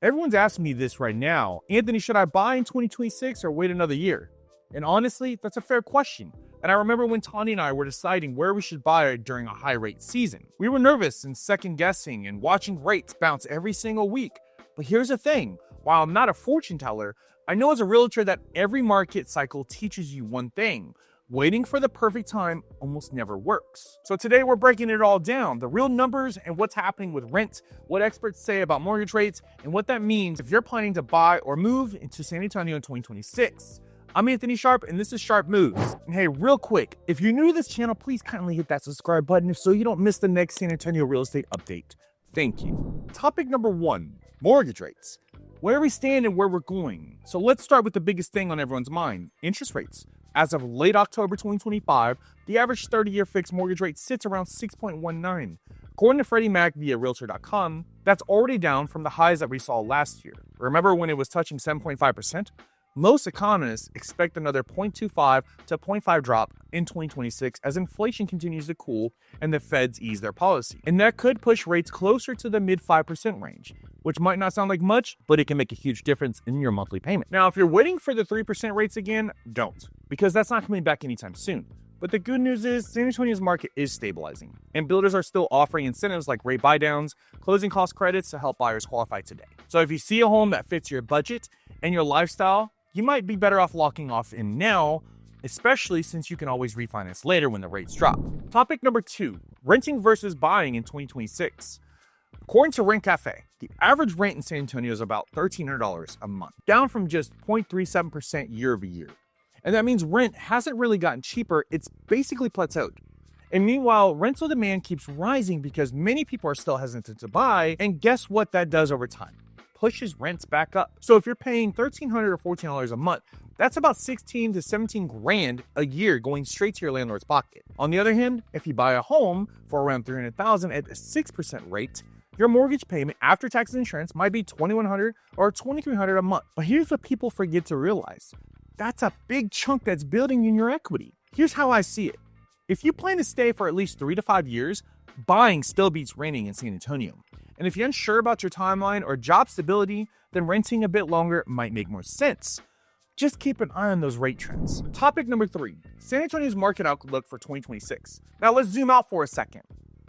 Everyone's asking me this right now. Anthony, should I buy in 2026 or wait another year? And honestly, that's a fair question. And I remember when Tanya and I were deciding where we should buy during a high rate season. We were nervous and second guessing and watching rates bounce every single week. But here's the thing, while I'm not a fortune teller, I know as a realtor that every market cycle teaches you one thing. Waiting for the perfect time almost never works. So today we're breaking it all down, the real numbers and what's happening with rent, what experts say about mortgage rates, and what that means if you're planning to buy or move into San Antonio in 2026. I'm Anthony Sharp, and this is Sharp Moves. And hey, real quick, if you're new to this channel, please kindly hit that subscribe button so you don't miss the next San Antonio real estate update. Thank you. Topic number 1, mortgage rates. Where we stand and where we're going. So let's start with the biggest thing on everyone's mind, interest rates. As of late October 2025, the average 30-year fixed mortgage rate sits around 6.19. According to Freddie Mac via Realtor.com, that's already down from the highs that we saw last year. Remember when it was touching 7.5%? Most economists expect another 0.25 to 0.5 drop in 2026 as inflation continues to cool and the feds ease their policy. And that could push rates closer to the mid 5% range, which might not sound like much, but it can make a huge difference in your monthly payment. Now, if you're waiting for the 3% rates again, don't, because that's not coming back anytime soon. But the good news is San Antonio's market is stabilizing, and builders are still offering incentives like rate buydowns, closing cost credits to help buyers qualify today. So if you see a home that fits your budget and your lifestyle, you might be better off locking off in now, especially since you can always refinance later when the rates drop. Topic number 2, renting versus buying in 2026. According to Rent Cafe, the average rent in San Antonio is about $1,300 a month, down from just 0.37% year over year. And that means rent hasn't really gotten cheaper, it's basically plateaued. And meanwhile, rental demand keeps rising because many people are still hesitant to buy, and guess what that does over time? Pushes rents back up. So if you're paying $1,300 or $1,400 a month, that's about 16 to 17 grand a year going straight to your landlord's pocket. On the other hand, if you buy a home for around $300,000 at a 6% rate, your mortgage payment after taxes and insurance might be $2,100 or $2,300 a month. But here's what people forget to realize. That's a big chunk that's building in your equity. Here's how I see it. If you plan to stay for at least 3 to 5 years, buying still beats renting in San Antonio. And if you're unsure about your timeline or job stability, then renting a bit longer might make more sense. Just keep an eye on those rate trends. Topic number 3, San Antonio's market outlook for 2026. Now let's zoom out for a second.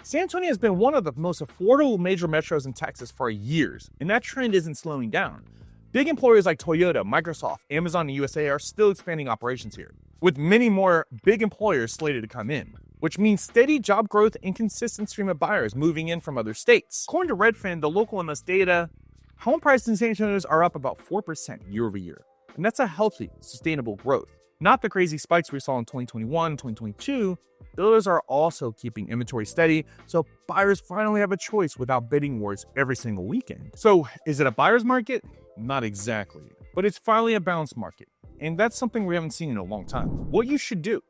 San Antonio has been one of the most affordable major metros in Texas for years, and that trend isn't slowing down. Big employers like Toyota, Microsoft, Amazon, and USA are still expanding operations here, with many more big employers slated to come in, which means steady job growth and consistent stream of buyers moving in from other states. According to Redfin, the local MS data, home prices in San Antonio are up about 4% year over year. And that's a healthy, sustainable growth. Not the crazy spikes we saw in 2021 and 2022. Builders are also keeping inventory steady, so buyers finally have a choice without bidding wars every single weekend. So is it a buyer's market? Not exactly, but it's finally a balanced market. And that's something we haven't seen in a long time. What you should do.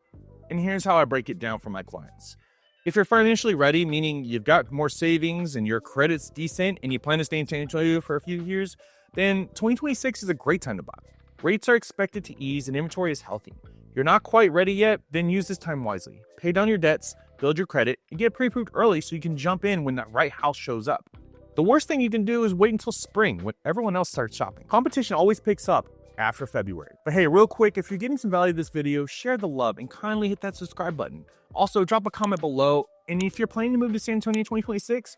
And here's how I break it down for my clients. If you're financially ready, meaning you've got more savings and your credit's decent and you plan to stay in San Antonio for a few years, then 2026 is a great time to buy. Rates are expected to ease and inventory is healthy. You're not quite ready yet, then use this time wisely. Pay down your debts, build your credit, and get pre-approved early so you can jump in when that right house shows up. The worst thing you can do is wait until spring when everyone else starts shopping. Competition always picks up after February. But hey, real quick, if you're getting some value of this video, share the love and kindly hit that subscribe button. Also, drop a comment below. And if you're planning to move to San Antonio in 2026,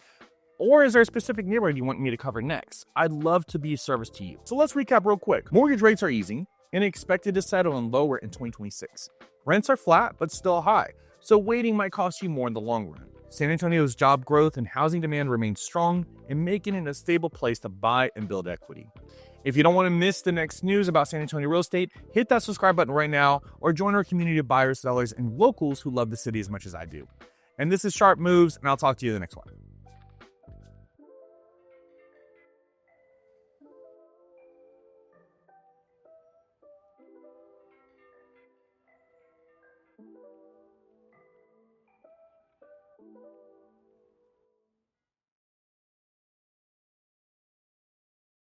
or is there a specific neighborhood you want me to cover next? I'd love to be of service to you. So let's recap real quick. Mortgage rates are easing and expected to settle in lower in 2026. Rents are flat, but still high. So waiting might cost you more in the long run. San Antonio's job growth and housing demand remains strong and making it a stable place to buy and build equity. If you don't want to miss the next news about San Antonio real estate, hit that subscribe button right now or join our community of buyers, sellers, and locals who love the city as much as I do. And this is Sharp Moves, and I'll talk to you in the next one.